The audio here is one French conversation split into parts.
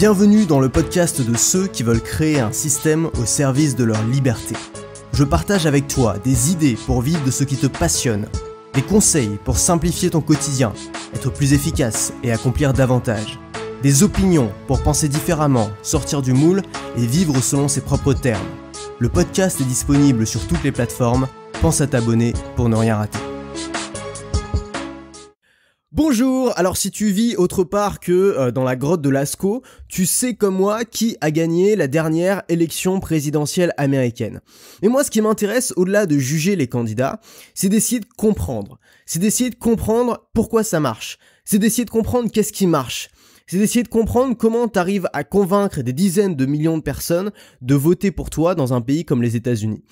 Bienvenue dans le podcast de ceux qui veulent créer un système au service de leur liberté. Je partage avec toi des idées pour vivre de ce qui te passionne, des conseils pour simplifier ton quotidien, être plus efficace et accomplir davantage, des opinions pour penser différemment, sortir du moule et vivre selon ses propres termes. Le podcast est disponible sur toutes les plateformes, pense à t'abonner pour ne rien rater. Bonjour, alors si tu vis autre part que dans la grotte de Lascaux, tu sais comme moi qui a gagné la dernière élection présidentielle américaine. Et moi ce qui m'intéresse au-delà de juger les candidats, c'est d'essayer de comprendre. C'est d'essayer de comprendre pourquoi ça marche. C'est d'essayer de comprendre qu'est-ce qui marche. C'est d'essayer de comprendre comment tu arrives à convaincre des dizaines de millions de personnes de voter pour toi dans un pays comme les États-Unis.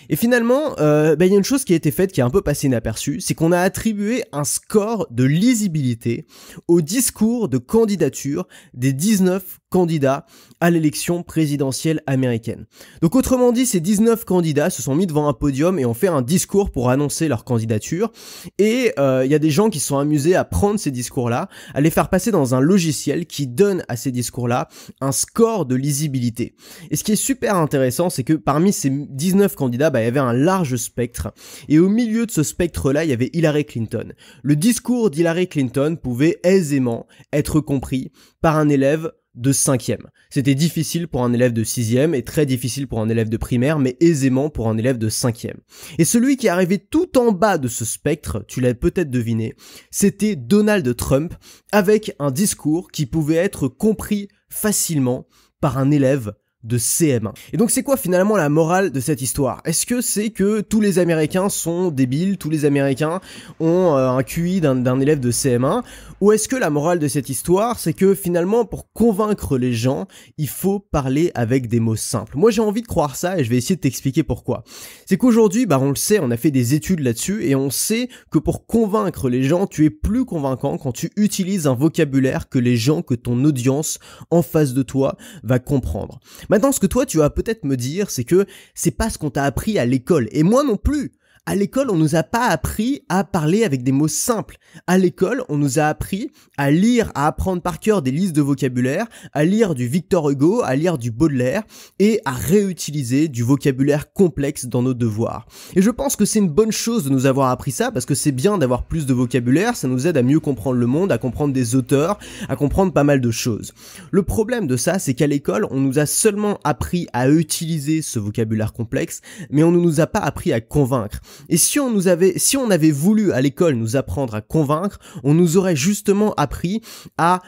Et finalement, y a une chose qui a été faite qui est un peu passée inaperçue, c'est qu'on a attribué un score de lisibilité au discours de candidature des 19 candidats à l'élection présidentielle américaine. Donc autrement dit, ces 19 candidats se sont mis devant un podium et ont fait un discours pour annoncer leur candidature. Et y a des gens qui se sont amusés à prendre ces discours-là, à les faire passer dans un logiciel qui donne à ces discours-là un score de lisibilité. Et ce qui est super intéressant, c'est que parmi ces 19 candidats, il y avait un large spectre. Et au milieu de ce spectre-là, il y avait Hillary Clinton. Le discours d'Hillary Clinton pouvait aisément être compris par un élève de 5e. C'était difficile pour un élève de 6e et très difficile pour un élève de primaire, mais aisément pour un élève de 5e. Et celui qui arrivait tout en bas de ce spectre, tu l'as peut-être deviné, c'était Donald Trump, avec un discours qui pouvait être compris facilement par un élève de CM1. Et donc c'est quoi finalement la morale de cette histoire? Est-ce que c'est que tous les Américains sont débiles, tous les Américains ont un QI d'un élève de CM1? Ou est-ce que la morale de cette histoire, c'est que finalement pour convaincre les gens, il faut parler avec des mots simples? Moi j'ai envie de croire ça et je vais essayer de t'expliquer pourquoi. C'est qu'aujourd'hui, on le sait, on a fait des études là-dessus et on sait que pour convaincre les gens, tu es plus convaincant quand tu utilises un vocabulaire que les gens, que ton audience en face de toi va comprendre. Maintenant, ce que toi, tu vas peut-être me dire, c'est que c'est pas ce qu'on t'a appris à l'école. Et moi non plus. À l'école, on nous a pas appris à parler avec des mots simples. À l'école, on nous a appris à lire, à apprendre par cœur des listes de vocabulaire, à lire du Victor Hugo, à lire du Baudelaire et à réutiliser du vocabulaire complexe dans nos devoirs. Et je pense que c'est une bonne chose de nous avoir appris ça parce que c'est bien d'avoir plus de vocabulaire, ça nous aide à mieux comprendre le monde, à comprendre des auteurs, à comprendre pas mal de choses. Le problème de ça, c'est qu'à l'école, on nous a seulement appris à utiliser ce vocabulaire complexe, mais on ne nous a pas appris à convaincre. Et si on avait voulu à l'école nous apprendre à convaincre, on nous aurait justement appris à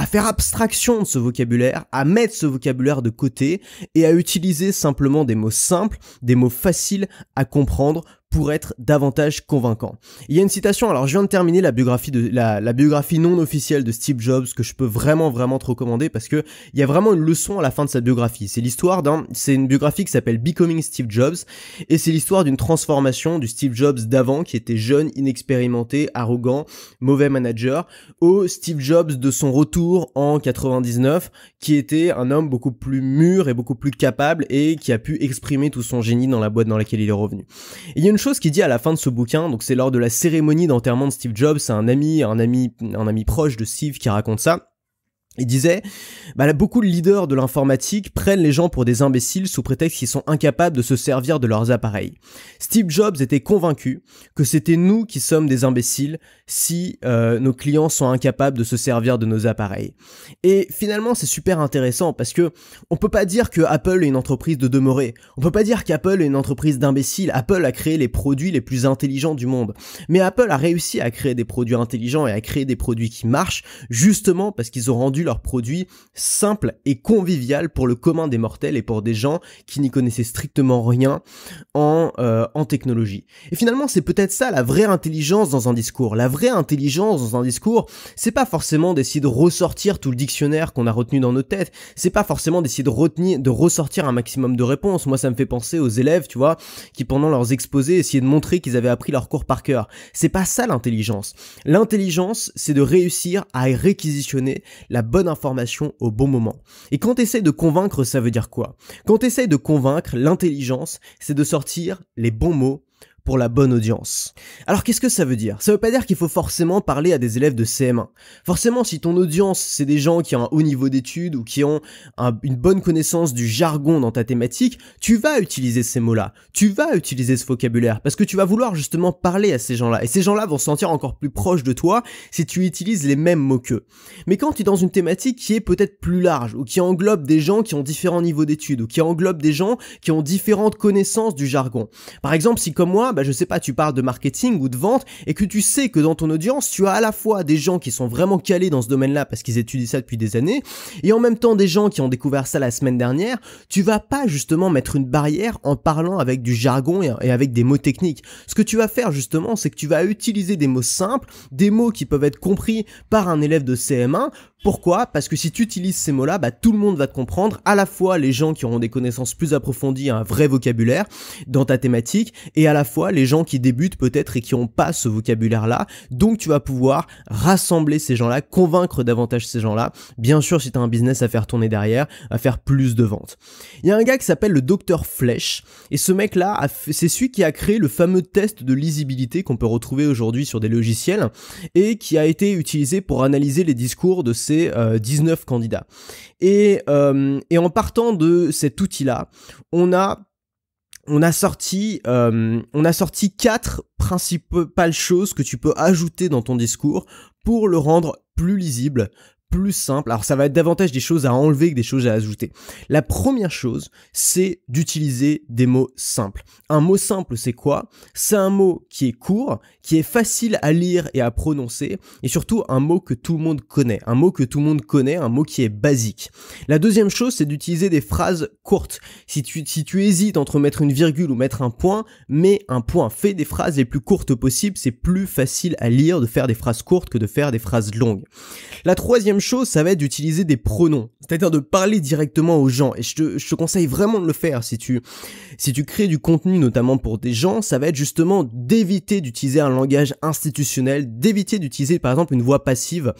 faire abstraction de ce vocabulaire, à mettre ce vocabulaire de côté et à utiliser simplement des mots simples, des mots faciles à comprendre pour être davantage convaincant. Il y a une citation, alors je viens de terminer la biographie non officielle de Steve Jobs que je peux vraiment te recommander parce que il y a vraiment une leçon à la fin de cette biographie. C'est une biographie qui s'appelle Becoming Steve Jobs et c'est l'histoire d'une transformation du Steve Jobs d'avant qui était jeune, inexpérimenté, arrogant, mauvais manager au Steve Jobs de son retour en 99 qui était un homme beaucoup plus mûr et beaucoup plus capable et qui a pu exprimer tout son génie dans la boîte dans laquelle il est revenu. Et il y a une chose qui dit à la fin de ce bouquin, donc c'est lors de la cérémonie d'enterrement de Steve Jobs, c'est un ami proche de Steve qui raconte ça. Il disait, beaucoup de leaders de l'informatique prennent les gens pour des imbéciles sous prétexte qu'ils sont incapables de se servir de leurs appareils. Steve Jobs était convaincu que c'était nous qui sommes des imbéciles si nos clients sont incapables de se servir de nos appareils. Et finalement, c'est super intéressant parce que on peut pas dire que Apple est une entreprise de demeurés. On peut pas dire qu'Apple est une entreprise d'imbéciles. Apple a créé les produits les plus intelligents du monde. Mais Apple a réussi à créer des produits intelligents et à créer des produits qui marchent justement parce qu'ils ont rendu leurs produits simples et convivial pour le commun des mortels et pour des gens qui n'y connaissaient strictement rien en technologie. Et finalement, c'est peut-être ça la vraie intelligence dans un discours. La vraie intelligence dans un discours, c'est pas forcément d'essayer de ressortir tout le dictionnaire qu'on a retenu dans nos têtes. C'est pas forcément d'essayer de ressortir un maximum de réponses. Moi, ça me fait penser aux élèves, tu vois, qui pendant leurs exposés essayaient de montrer qu'ils avaient appris leur cours par cœur. C'est pas ça l'intelligence. L'intelligence, c'est de réussir à réquisitionner la bonne information au bon moment. Et quand tu essaies de convaincre, ça veut dire quoi? Quand tu essaies de convaincre, l'intelligence, c'est de sortir les bons mots pour la bonne audience. Alors qu'est-ce que ça veut dire? Ça veut pas dire qu'il faut forcément parler à des élèves de CM1. Forcément, si ton audience, c'est des gens qui ont un haut niveau d'études ou qui ont une bonne connaissance du jargon dans ta thématique, tu vas utiliser ces mots-là, tu vas utiliser ce vocabulaire, parce que tu vas vouloir justement parler à ces gens-là, et ces gens-là vont se sentir encore plus proches de toi si tu utilises les mêmes mots qu'eux. Mais quand tu es dans une thématique qui est peut-être plus large, ou qui englobe des gens qui ont différents niveaux d'études, ou qui englobe des gens qui ont différentes connaissances du jargon. Par exemple, si comme moi, je sais pas, tu parles de marketing ou de vente, et que tu sais que dans ton audience, tu as à la fois des gens qui sont vraiment calés dans ce domaine-là parce qu'ils étudient ça depuis des années, et en même temps des gens qui ont découvert ça la semaine dernière, tu vas pas justement mettre une barrière en parlant avec du jargon et avec des mots techniques. Ce que tu vas faire justement, c'est que tu vas utiliser des mots simples, des mots qui peuvent être compris par un élève de CM1. Pourquoi? Parce que si tu utilises ces mots-là, tout le monde va te comprendre, à la fois les gens qui auront des connaissances plus approfondies, un vrai vocabulaire dans ta thématique, et à la fois les gens qui débutent peut-être et qui n'ont pas ce vocabulaire-là. Donc tu vas pouvoir rassembler ces gens-là, convaincre davantage ces gens-là. Bien sûr, si tu as un business à faire tourner derrière, à faire plus de ventes. Il y a un gars qui s'appelle le Dr Flech, et ce mec-là, c'est celui qui a créé le fameux test de lisibilité qu'on peut retrouver aujourd'hui sur des logiciels, et qui a été utilisé pour analyser les discours de ces 19 candidats. Et en partant de cet outil-là, on a sorti 4 principales choses que tu peux ajouter dans ton discours pour le rendre plus lisible, plus simple. Alors ça va être davantage des choses à enlever que des choses à ajouter. La première chose, c'est d'utiliser des mots simples. Un mot simple, c'est quoi? C'est un mot qui est court, qui est facile à lire et à prononcer, et surtout un mot que tout le monde connaît. Un mot que tout le monde connaît, un mot qui est basique. La deuxième chose, c'est d'utiliser des phrases courtes. Si tu hésites entre mettre une virgule ou mettre un point, mets un point. Fais des phrases les plus courtes possibles, c'est plus facile à lire de faire des phrases courtes que de faire des phrases longues. La troisième chose, ça va être d'utiliser des pronoms, c'est-à-dire de parler directement aux gens, et je te conseille vraiment de le faire si tu crées du contenu notamment pour des gens. Ça va être justement d'éviter d'utiliser un langage institutionnel, d'éviter d'utiliser par exemple une voix passive.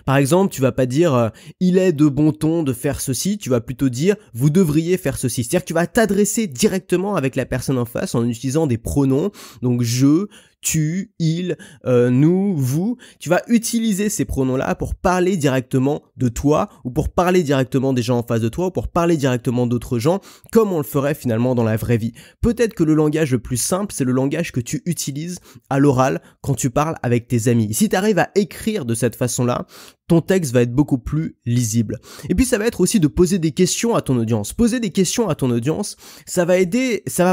Par exemple, tu vas pas dire il est de bon ton de faire ceci, tu vas plutôt dire vous devriez faire ceci. C'est-à-dire que tu vas t'adresser directement avec la personne en face en utilisant des pronoms, donc je, tu, il, nous, vous. Tu vas utiliser ces pronoms-là pour parler directement de toi, ou pour parler directement des gens en face de toi, ou pour parler directement d'autres gens, comme on le ferait finalement dans la vraie vie. Peut-être que le langage le plus simple, c'est le langage que tu utilises à l'oral quand tu parles avec tes amis. Si tu arrives à écrire de cette façon-là, ton texte va être beaucoup plus lisible. Et puis ça va être aussi de poser des questions à ton audience. Poser des questions à ton audience, ça va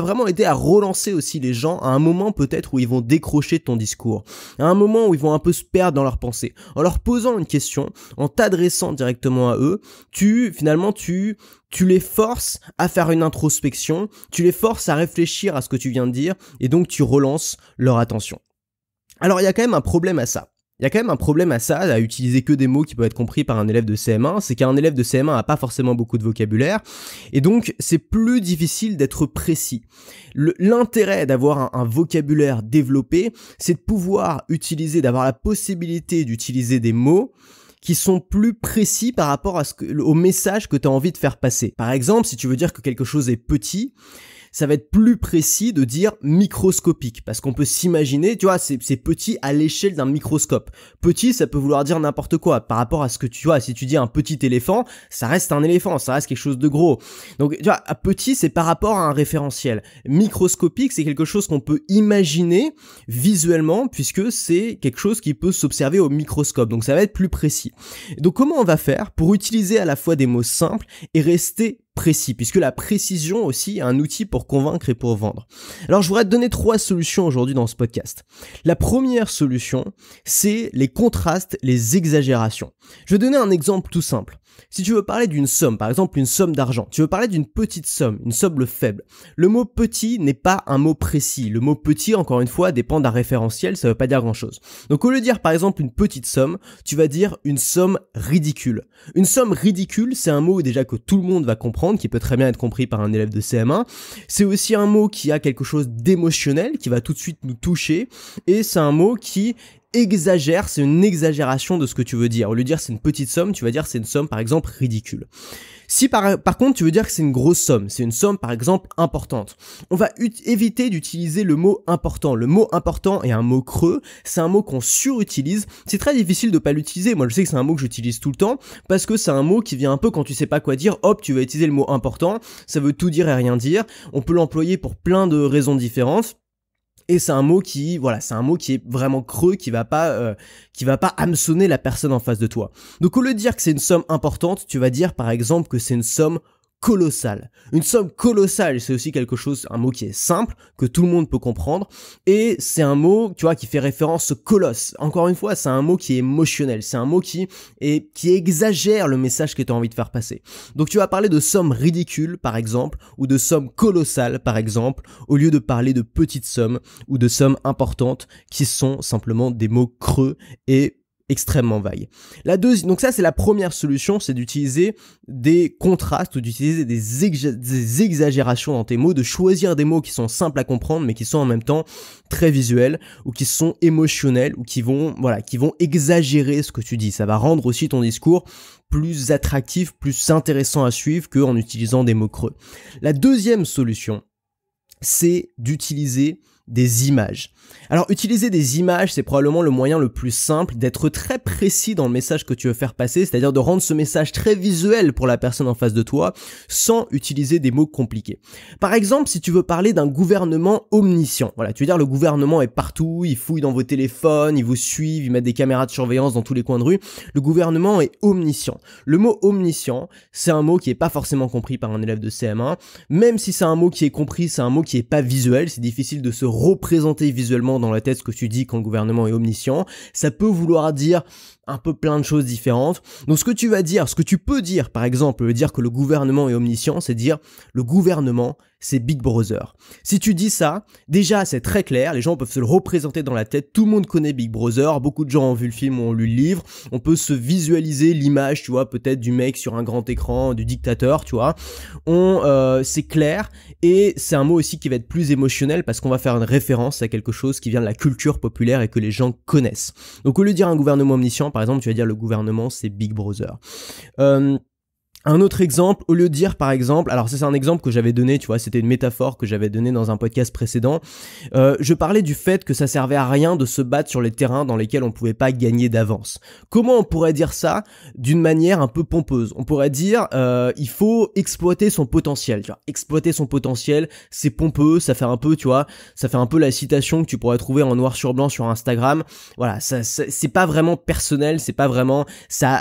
vraiment aider à relancer aussi les gens à un moment peut-être où ils vont décrocher de ton discours, à un moment où ils vont un peu se perdre dans leurs pensées. En leur posant une question, en t'adressant directement à eux, tu les forces à faire une introspection, tu les forces à réfléchir à ce que tu viens de dire, et donc tu relances leur attention. Alors il y a quand même un problème à ça. À utiliser que des mots qui peuvent être compris par un élève de CM1, c'est qu'un élève de CM1 n'a pas forcément beaucoup de vocabulaire, et donc c'est plus difficile d'être précis. L'intérêt d'avoir un vocabulaire développé, c'est de pouvoir d'avoir la possibilité d'utiliser des mots qui sont plus précis par rapport au message que tu as envie de faire passer. Par exemple, si tu veux dire que quelque chose est petit, ça va être plus précis de dire microscopique, parce qu'on peut s'imaginer, tu vois, c'est petit à l'échelle d'un microscope. Petit, ça peut vouloir dire n'importe quoi, par rapport à ce que tu vois, si tu dis un petit éléphant, ça reste un éléphant, ça reste quelque chose de gros. Donc, tu vois, petit, c'est par rapport à un référentiel. Microscopique, c'est quelque chose qu'on peut imaginer visuellement, puisque c'est quelque chose qui peut s'observer au microscope, donc ça va être plus précis. Donc, comment on va faire pour utiliser à la fois des mots simples et rester précis, puisque la précision aussi est un outil pour convaincre et pour vendre. Alors je voudrais te donner 3 solutions aujourd'hui dans ce podcast. La première solution, c'est les contrastes, les exagérations. Je vais donner un exemple tout simple. Si tu veux parler d'une somme, par exemple une somme d'argent, tu veux parler d'une petite somme, une somme faible, le mot petit n'est pas un mot précis. Le mot petit, encore une fois, dépend d'un référentiel, ça veut pas dire grand chose. Donc au lieu de dire par exemple une petite somme, tu vas dire une somme ridicule. Une somme ridicule, c'est un mot déjà que tout le monde va comprendre, qui peut très bien être compris par un élève de CM1. C'est aussi un mot qui a quelque chose d'émotionnel, qui va tout de suite nous toucher, et c'est un mot qui c'est une exagération de ce que tu veux dire. Au lieu de dire c'est une petite somme, tu vas dire c'est une somme par exemple ridicule. Si par contre tu veux dire que c'est une grosse somme, c'est une somme par exemple importante, on va éviter d'utiliser le mot important. Le mot important est un mot creux, c'est un mot qu'on surutilise, c'est très difficile de pas l'utiliser. Moi je sais que c'est un mot que j'utilise tout le temps parce que c'est un mot qui vient un peu quand tu sais pas quoi dire, hop tu vas utiliser le mot important, ça veut tout dire et rien dire, on peut l'employer pour plein de raisons différentes. Et c'est un mot qui, voilà, c'est un mot qui est vraiment creux, qui va pas hameçonner la personne en face de toi. Donc au lieu de dire que c'est une somme importante, tu vas dire par exemple que c'est une somme colossale. Une somme colossale, c'est aussi quelque chose, un mot qui est simple, que tout le monde peut comprendre, et c'est un mot, tu vois, qui fait référence au colosse. Encore une fois, c'est un mot qui est émotionnel, c'est un mot qui exagère le message que tu as envie de faire passer. Donc tu vas parler de sommes ridicules, par exemple, ou de sommes colossales, par exemple, au lieu de parler de petites sommes ou de sommes importantes, qui sont simplement des mots creux et extrêmement vague. Donc ça c'est la première solution, c'est d'utiliser des contrastes ou d'utiliser des exagérations dans tes mots, de choisir des mots qui sont simples à comprendre mais qui sont en même temps très visuels ou qui sont émotionnels ou qui vont exagérer ce que tu dis. Ça va rendre aussi ton discours plus attractif, plus intéressant à suivre qu'en utilisant des mots creux. La deuxième solution, c'est d'utiliser des images. Alors utiliser des images, c'est probablement le moyen le plus simple d'être très précis dans le message que tu veux faire passer, c'est-à-dire de rendre ce message très visuel pour la personne en face de toi sans utiliser des mots compliqués. Par exemple, si tu veux parler d'un gouvernement omniscient, voilà, tu veux dire le gouvernement est partout, il fouille dans vos téléphones, il vous suit, il met des caméras de surveillance dans tous les coins de rue, le gouvernement est omniscient. Le mot omniscient, c'est un mot qui est pas forcément compris par un élève de CM1, même si c'est un mot qui est compris, c'est un mot qui est pas visuel, c'est difficile de se représenter visuellement dans la tête ce que tu dis quand le gouvernement est omniscient. Ça peut vouloir dire un peu plein de choses différentes. Donc ce que tu peux dire, par exemple, dire que le gouvernement est omniscient, c'est dire le gouvernement, c'est Big Brother. Si tu dis ça, déjà c'est très clair, les gens peuvent se le représenter dans la tête, tout le monde connaît Big Brother, beaucoup de gens ont vu le film ou ont lu le livre, on peut se visualiser l'image, tu vois, peut-être du mec sur un grand écran, du dictateur, tu vois. C'est clair, et c'est un mot aussi qui va être plus émotionnel parce qu'on va faire une référence à quelque chose qui vient de la culture populaire et que les gens connaissent. Donc au lieu de dire un gouvernement omniscient, par exemple, tu vas dire le gouvernement c'est Big Brother. Un autre exemple, au lieu de dire par exemple, alors ça c'est un exemple que j'avais donné, tu vois, c'était une métaphore que j'avais donnée dans un podcast précédent, je parlais du fait que ça servait à rien de se battre sur les terrains dans lesquels on pouvait pas gagner d'avance. Comment on pourrait dire ça d'une manière un peu pompeuse? On pourrait dire, il faut exploiter son potentiel, tu vois, exploiter son potentiel, c'est pompeux, ça fait un peu, tu vois, ça fait un peu la citation que tu pourrais trouver en noir sur blanc sur Instagram, voilà, ça c'est pas vraiment personnel, c'est pas vraiment, ça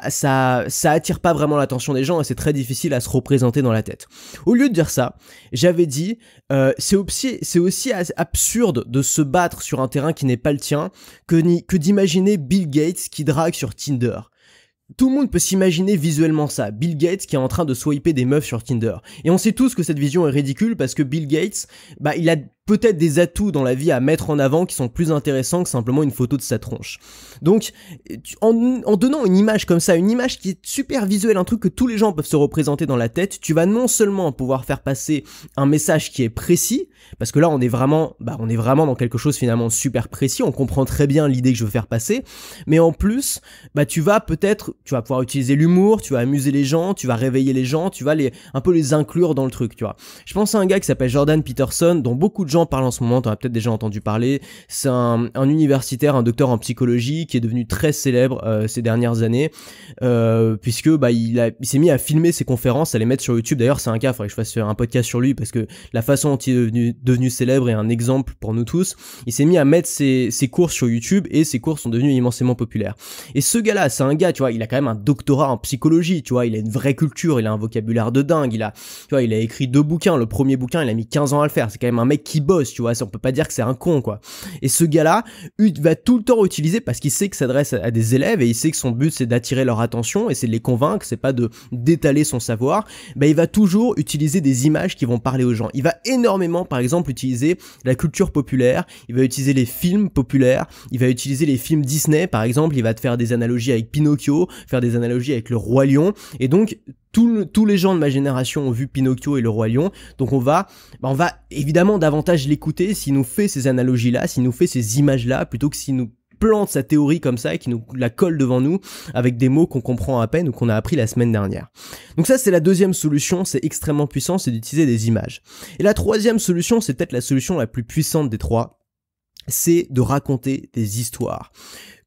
attire pas vraiment l'attention des gens et c'est très difficile à se représenter dans la tête. Au lieu de dire ça, j'avais dit c'est aussi absurde de se battre sur un terrain qui n'est pas le tien que d'imaginer Bill Gates qui drague sur Tinder. Tout le monde peut s'imaginer visuellement ça, Bill Gates qui est en train de swiper des meufs sur Tinder. Et on sait tous que cette vision est ridicule parce que Bill Gates, il a peut-être des atouts dans la vie à mettre en avant qui sont plus intéressants que simplement une photo de sa tronche. Donc, en donnant une image comme ça, une image qui est super visuelle, un truc que tous les gens peuvent se représenter dans la tête, tu vas non seulement pouvoir faire passer un message qui est précis, parce que là on est vraiment dans quelque chose finalement super précis, on comprend très bien l'idée que je veux faire passer, mais en plus, tu vas pouvoir utiliser l'humour, tu vas amuser les gens, tu vas réveiller les gens, tu vas un peu les inclure dans le truc, tu vois. Je pense à un gars qui s'appelle Jordan Peterson, dont beaucoup de gens parlent en ce moment, tu as peut-être déjà entendu parler. C'est un universitaire, un docteur en psychologie qui est devenu très célèbre ces dernières années, puisque il s'est mis à filmer ses conférences, à les mettre sur YouTube. D'ailleurs, c'est un cas, il faudrait que je fasse un podcast sur lui parce que la façon dont il est devenu célèbre est un exemple pour nous tous. Il s'est mis à mettre ses cours sur YouTube et ses cours sont devenus immensément populaires. Et ce gars-là, c'est un gars, tu vois, il a quand même un doctorat en psychologie, tu vois, il a une vraie culture, il a un vocabulaire de dingue, il a écrit 2 bouquins. Le premier bouquin, il a mis 15 ans à le faire. C'est quand même un mec qui bosse, tu vois, on peut pas dire que c'est un con, quoi. Et ce gars-là, il va tout le temps utiliser parce qu'il sait qu'il s'adresse à des élèves et il sait que son but c'est d'attirer leur attention et c'est de les convaincre, c'est pas d'étaler son savoir. Il va toujours utiliser des images qui vont parler aux gens. Il va énormément, par exemple, utiliser la culture populaire, il va utiliser les films populaires, il va utiliser les films Disney, par exemple, il va te faire des analogies avec Pinocchio, faire des analogies avec le Roi Lion, et donc tous les gens de ma génération ont vu Pinocchio et le Roi Lion, donc on va évidemment davantage l'écouter s'il nous fait ces analogies-là, s'il nous fait ces images-là, plutôt que s'il nous plante sa théorie comme ça et qui nous la colle devant nous avec des mots qu'on comprend à peine ou qu'on a appris la semaine dernière. Donc ça, c'est la deuxième solution, c'est extrêmement puissant, c'est d'utiliser des images. Et la troisième solution, c'est peut-être la solution la plus puissante des trois, c'est de raconter des histoires.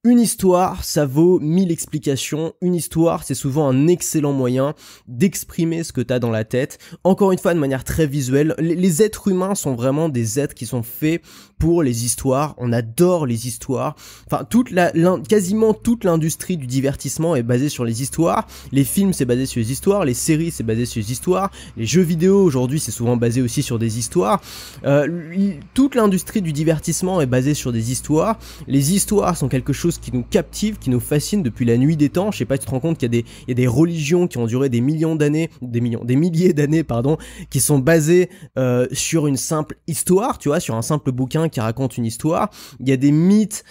Une histoire, ça vaut 1000 explications. Une histoire, c'est souvent un excellent moyen d'exprimer ce que t'as dans la tête. Encore une fois, de manière très visuelle. Les êtres humains sont vraiment des êtres qui sont faits pour les histoires. On adore les histoires. Enfin, quasiment toute l'industrie du divertissement est basée sur les histoires. Les films, c'est basé sur les histoires. Les séries, c'est basé sur les histoires. Les jeux vidéo, aujourd'hui, c'est souvent basé aussi sur des histoires. Toute l'industrie du divertissement est basée sur des histoires. Les histoires sont quelque chose qui nous captive, qui nous fascine depuis la nuit des temps. Je sais pas si tu te rends compte qu'il y a des religions qui ont duré des milliers d'années, qui sont basées sur une simple histoire, tu vois, sur un simple bouquin qui raconte une histoire. Il y a des mythes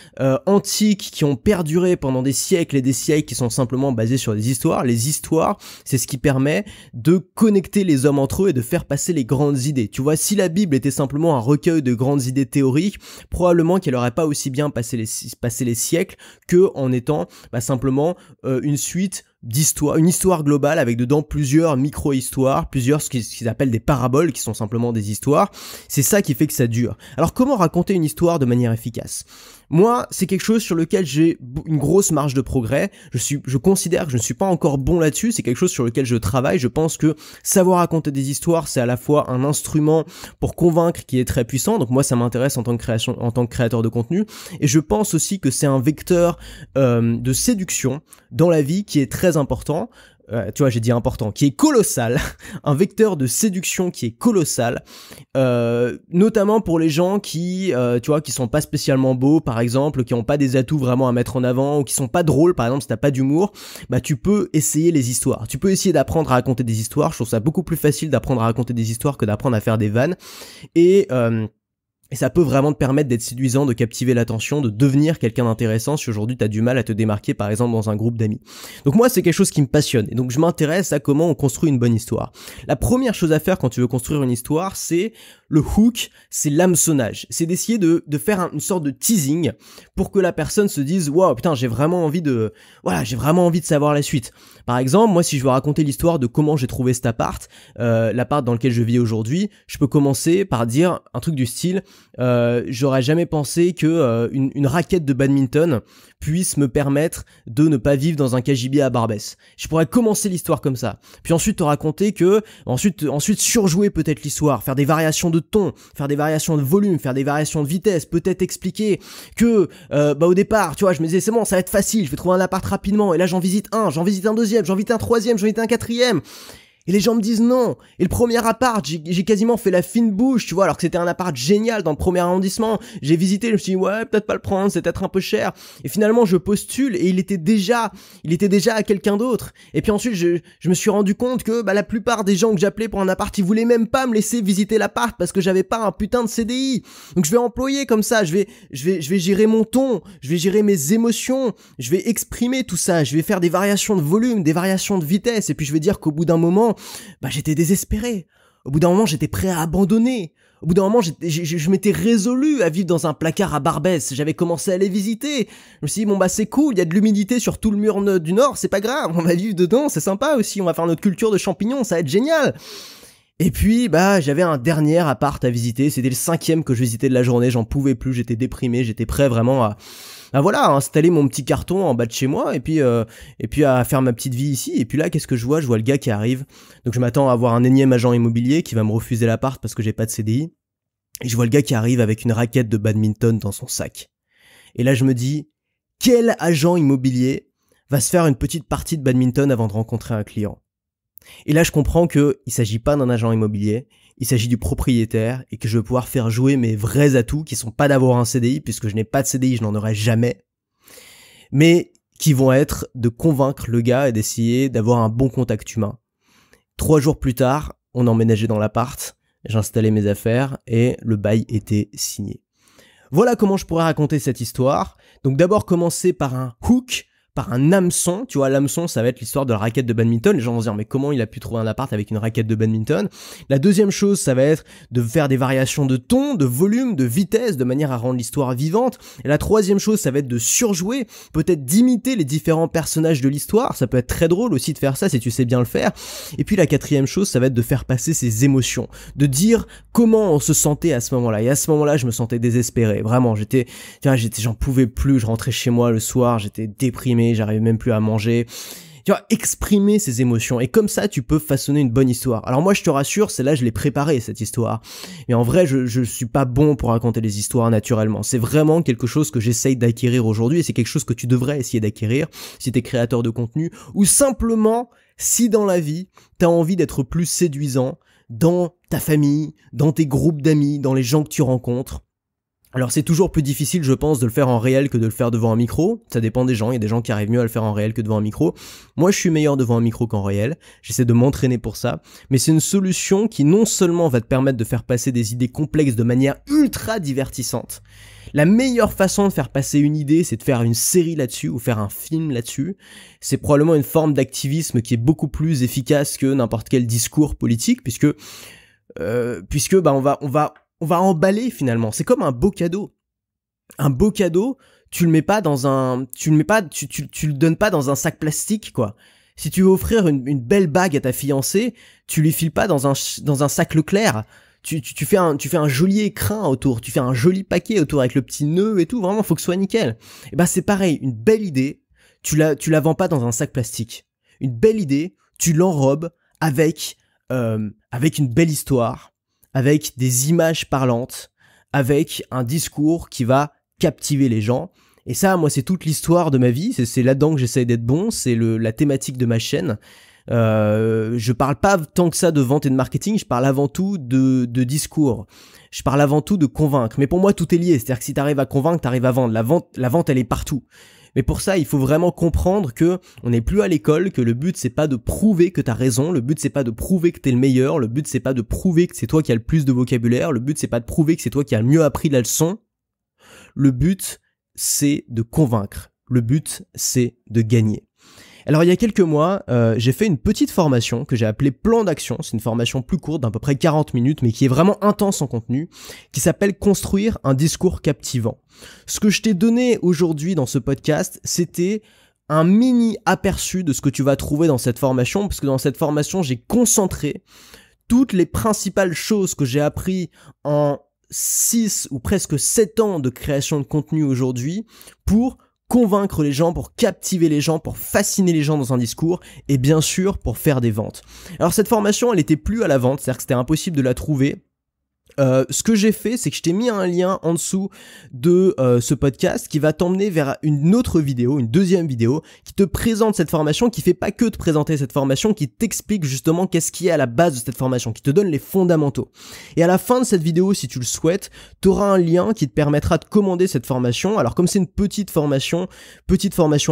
antiques qui ont perduré pendant des siècles et des siècles qui sont simplement basés sur des histoires. Les histoires, c'est ce qui permet de connecter les hommes entre eux et de faire passer les grandes idées. Tu vois, si la Bible était simplement un recueil de grandes idées théoriques, probablement qu'elle aurait pas aussi bien passé les siècles que en étant simplement une suite d'histoires, une histoire globale avec dedans plusieurs micro-histoires, ce qu'ils appellent des paraboles qui sont simplement des histoires. C'est ça qui fait que ça dure. Alors comment raconter une histoire de manière efficace ? Moi, c'est quelque chose sur lequel j'ai une grosse marge de progrès. Je considère que je ne suis pas encore bon là-dessus. C'est quelque chose sur lequel je travaille. Je pense que savoir raconter des histoires, c'est à la fois un instrument pour convaincre qui est très puissant. Donc moi, ça m'intéresse en tant que créateur de contenu. Et je pense aussi que c'est un vecteur de séduction dans la vie qui est très important. Tu vois, j'ai dit important, qui est colossal, un vecteur de séduction qui est colossal, notamment pour les gens qui, tu vois, qui sont pas spécialement beaux, par exemple, qui ont pas des atouts vraiment à mettre en avant, ou qui sont pas drôles, par exemple, si t'as pas d'humour, tu peux essayer les histoires. Tu peux essayer d'apprendre à raconter des histoires. Je trouve ça beaucoup plus facile d'apprendre à raconter des histoires que d'apprendre à faire des vannes. Et ça peut vraiment te permettre d'être séduisant, de captiver l'attention, de devenir quelqu'un d'intéressant si aujourd'hui t'as du mal à te démarquer par exemple dans un groupe d'amis. Donc moi c'est quelque chose qui me passionne et donc je m'intéresse à comment on construit une bonne histoire. La première chose à faire quand tu veux construire une histoire, c'est le hook, c'est l'hameçonnage. C'est d'essayer de faire une sorte de teasing pour que la personne se dise « Wow, putain, j'ai vraiment envie de savoir la suite ». Par exemple, moi si je veux raconter l'histoire de comment j'ai trouvé cet appart, l'appart dans lequel je vis aujourd'hui, je peux commencer par dire un truc du style j'aurais jamais pensé que une raquette de badminton puisse me permettre de ne pas vivre dans un KGB à Barbès. Je pourrais commencer l'histoire comme ça. Puis ensuite te raconter que ensuite surjouer peut-être l'histoire, faire des variations de ton, faire des variations de volume, faire des variations de vitesse, peut-être expliquer que au départ, tu vois, je me disais c'est bon, ça va être facile, je vais trouver un appart rapidement et là j'en visite un deuxième, j'en visite un troisième, j'en visite un quatrième. Et les gens me disent non. Et le premier appart, j'ai quasiment fait la fine bouche, tu vois, alors que c'était un appart génial dans le premier arrondissement. J'ai visité, je me suis dit, ouais, peut-être pas le prendre, c'est peut-être un peu cher. Et finalement, je postule et il était déjà à quelqu'un d'autre. Et puis ensuite, je me suis rendu compte que, la plupart des gens que j'appelais pour un appart, ils voulaient même pas me laisser visiter l'appart parce que j'avais pas un putain de CDI. Donc je vais employer comme ça, je vais gérer mon ton, je vais gérer mes émotions, je vais exprimer tout ça, je vais faire des variations de volume, des variations de vitesse, et puis je vais dire qu'au bout d'un moment, j'étais désespéré. Au bout d'un moment, j'étais prêt à abandonner. Au bout d'un moment, je m'étais résolu à vivre dans un placard à Barbès. J'avais commencé à les visiter. Je me suis dit, c'est cool, il y a de l'humidité sur tout le mur du nord, c'est pas grave, on va vivre dedans, c'est sympa aussi, on va faire notre culture de champignons, ça va être génial. Et puis, j'avais un dernier appart à visiter, c'était le 5e que je visitais de la journée, j'en pouvais plus, j'étais déprimé, j'étais prêt vraiment à installer mon petit carton en bas de chez moi et puis à faire ma petite vie ici. Et puis là, qu'est-ce que je vois le gars qui arrive. Donc je m'attends à avoir un énième agent immobilier qui va me refuser l'appart parce que j'ai pas de CDI. Et je vois le gars qui arrive avec une raquette de badminton dans son sac. Et là, je me dis, quel agent immobilier va se faire une petite partie de badminton avant de rencontrer un client? Et là, je comprends que il s'agit pas d'un agent immobilier, il s'agit du propriétaire et que je vais pouvoir faire jouer mes vrais atouts qui sont pas d'avoir un CDI puisque je n'ai pas de CDI, je n'en aurai jamais, mais qui vont être de convaincre le gars et d'essayer d'avoir un bon contact humain. 3 jours plus tard, on emménageait dans l'appart, j'installais mes affaires et le bail était signé. Voilà comment je pourrais raconter cette histoire. Donc d'abord commencer par un hook par un hameçon. Tu vois, l'hameçon, ça va être l'histoire de la raquette de badminton. Les gens vont se dire, mais comment il a pu trouver un appart avec une raquette de badminton? La deuxième chose, ça va être de faire des variations de ton, de volume, de vitesse, de manière à rendre l'histoire vivante. Et la troisième chose, ça va être de surjouer, peut-être d'imiter les différents personnages de l'histoire. Ça peut être très drôle aussi de faire ça si tu sais bien le faire. Et puis la quatrième chose, ça va être de faire passer ses émotions, de dire comment on se sentait à ce moment-là. Et à ce moment-là, je me sentais désespéré. Vraiment, j'en pouvais plus. Je rentrais chez moi le soir, j'étais déprimé, j'arrivais même plus à manger. Tu vois, exprimer ses émotions. Et comme ça, tu peux façonner une bonne histoire. Alors moi, je te rassure, celle-là, je l'ai préparée, cette histoire. Mais en vrai, je suis pas bon pour raconter les histoires naturellement. C'est vraiment quelque chose que j'essaye d'acquérir aujourd'hui et c'est quelque chose que tu devrais essayer d'acquérir si t'es créateur de contenu ou simplement si dans la vie, t'as envie d'être plus séduisant dans ta famille, dans tes groupes d'amis, dans les gens que tu rencontres. Alors c'est toujours plus difficile, je pense, de le faire en réel que de le faire devant un micro. Ça dépend des gens, il y a des gens qui arrivent mieux à le faire en réel que devant un micro. Moi, je suis meilleur devant un micro qu'en réel. J'essaie de m'entraîner pour ça. Mais c'est une solution qui non seulement va te permettre de faire passer des idées complexes de manière ultra divertissante. La meilleure façon de faire passer une idée, c'est de faire une série là-dessus ou faire un film là-dessus. C'est probablement une forme d'activisme qui est beaucoup plus efficace que n'importe quel discours politique puisque on va emballer finalement. C'est comme un beau cadeau. Un beau cadeau, tu le donnes pas dans un sac plastique, quoi. Si tu veux offrir une belle bague à ta fiancée, tu lui files pas dans un sac Leclerc. Tu fais un joli écrin autour, tu fais un joli paquet autour avec le petit nœud et tout. Vraiment, faut que ce soit nickel. Et ben, c'est pareil. Une belle idée, tu la vends pas dans un sac plastique. Une belle idée, tu l'enrobes avec une belle histoire, avec des images parlantes, avec un discours qui va captiver les gens. Et ça, moi, c'est toute l'histoire de ma vie. C'est là-dedans que j'essaie d'être bon. C'est la thématique de ma chaîne. Je parle pas tant que ça de vente et de marketing. Je parle avant tout de discours. Je parle avant tout de convaincre. Mais pour moi, tout est lié. C'est-à-dire que si t'arrives à convaincre, t'arrives à vendre. La vente, elle est partout. Mais pour ça, il faut vraiment comprendre que on n'est plus à l'école, que le but c'est pas de prouver que t'as raison, le but c'est pas de prouver que t'es le meilleur, le but c'est pas de prouver que c'est toi qui as le plus de vocabulaire, le but c'est pas de prouver que c'est toi qui as le mieux appris la leçon. Le but c'est de convaincre. Le but c'est de gagner. Alors il y a quelques mois, j'ai fait une petite formation que j'ai appelée Plan d'action. C'est une formation plus courte d'à peu près 40 minutes, mais qui est vraiment intense en contenu, qui s'appelle Construire un discours captivant. Ce que je t'ai donné aujourd'hui dans ce podcast, c'était un mini aperçu de ce que tu vas trouver dans cette formation, parce que dans cette formation, j'ai concentré toutes les principales choses que j'ai appris en 6 ou presque 7 ans de création de contenu aujourd'hui pour convaincre les gens, pour captiver les gens, pour fasciner les gens dans un discours et bien sûr pour faire des ventes. Alors cette formation, elle était plus à la vente, c'est-à-dire que c'était impossible de la trouver. Ce que j'ai fait, c'est que je t'ai mis un lien en dessous de ce podcast qui va t'emmener vers une autre vidéo, une deuxième vidéo qui te présente cette formation, qui fait pas que te présenter cette formation, qui t'explique justement qu'est-ce qui est à la base de cette formation, qui te donne les fondamentaux. Et à la fin de cette vidéo, si tu le souhaites, tu auras un lien qui te permettra de commander cette formation. Alors comme c'est une petite formation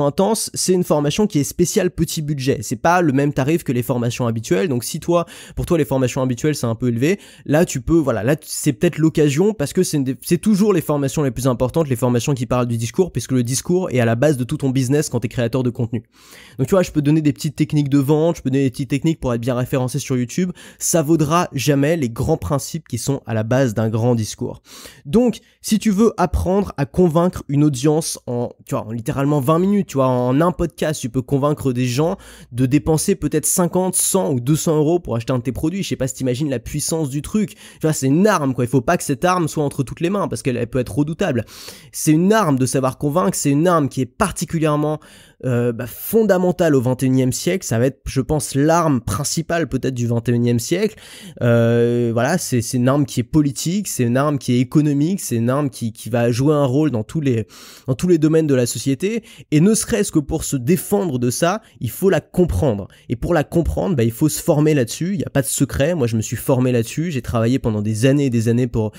intense, c'est une formation qui est spéciale petit budget. C'est pas le même tarif que les formations habituelles. Donc si pour toi les formations habituelles c'est un peu élevé, là tu peux, voilà, là c'est peut-être l'occasion parce que c'est toujours les formations les plus importantes, les formations qui parlent du discours, puisque le discours est à la base de tout ton business quand t'es créateur de contenu. Donc tu vois, je peux donner des petites techniques de vente, je peux donner des petites techniques pour être bien référencé sur YouTube, ça vaudra jamais les grands principes qui sont à la base d'un grand discours. Donc, si tu veux apprendre à convaincre une audience en littéralement 20 minutes, tu vois, en un podcast, tu peux convaincre des gens de dépenser peut-être 50, 100 ou 200 euros pour acheter un de tes produits. Je sais pas si t'imagines la puissance du truc. Tu vois, c'est une arme, quoi. Il faut pas que cette arme soit entre toutes les mains parce qu'elle peut être redoutable. C'est une arme de savoir convaincre, c'est une arme qui est particulièrement fondamentale au 21e siècle. Ça va être, je pense, l'arme principale peut-être du 21e siècle. Voilà, c'est une arme qui est politique, c'est une arme qui est économique, c'est une arme qui va jouer un rôle dans tous les domaines de la société. Et ne serait-ce que pour se défendre de ça, il faut la comprendre. Et pour la comprendre, il faut se former là-dessus. Il n'y a pas de secret. Moi, je me suis formé là-dessus. J'ai travaillé pendant des années et des années pour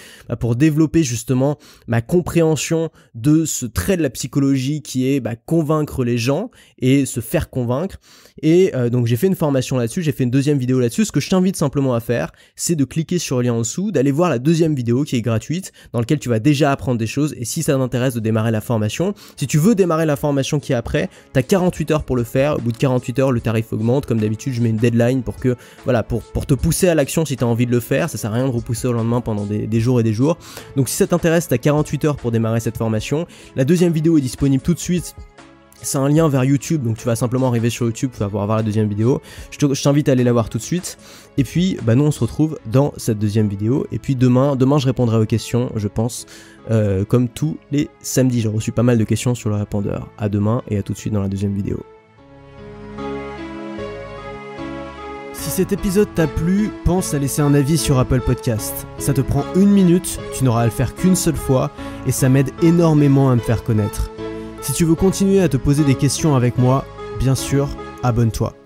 développer justement ma compréhension de ce trait de la psychologie qui est convaincre les gens gens et se faire convaincre. Et donc j'ai fait une formation là-dessus, j'ai fait une deuxième vidéo là-dessus. Ce que je t'invite simplement à faire, c'est de cliquer sur le lien en dessous, d'aller voir la deuxième vidéo qui est gratuite, dans laquelle tu vas déjà apprendre des choses. Et si ça t'intéresse de démarrer la formation, si tu veux démarrer la formation qui est après, t'as 48 heures pour le faire. Au bout de 48 heures, le tarif augmente. Comme d'habitude, je mets une deadline pour que, voilà, pour te pousser à l'action si t'as envie de le faire. Ça sert à rien de repousser au lendemain pendant des jours et des jours. Donc si ça t'intéresse, t'as 48 heures pour démarrer cette formation. La deuxième vidéo est disponible tout de suite. C'est un lien vers YouTube, donc tu vas simplement arriver sur YouTube, tu vas pouvoir voir la deuxième vidéo. Je t'invite à aller la voir tout de suite. Et puis, nous on se retrouve dans cette deuxième vidéo. Et puis demain je répondrai aux questions, je pense, comme tous les samedis. J'ai reçu pas mal de questions sur le répondeur. À demain et à tout de suite dans la deuxième vidéo. Si cet épisode t'a plu, pense à laisser un avis sur Apple Podcast. Ça te prend 1 minute, tu n'auras à le faire qu'une seule fois, et ça m'aide énormément à me faire connaître. Si tu veux continuer à te poser des questions avec moi, bien sûr, abonne-toi.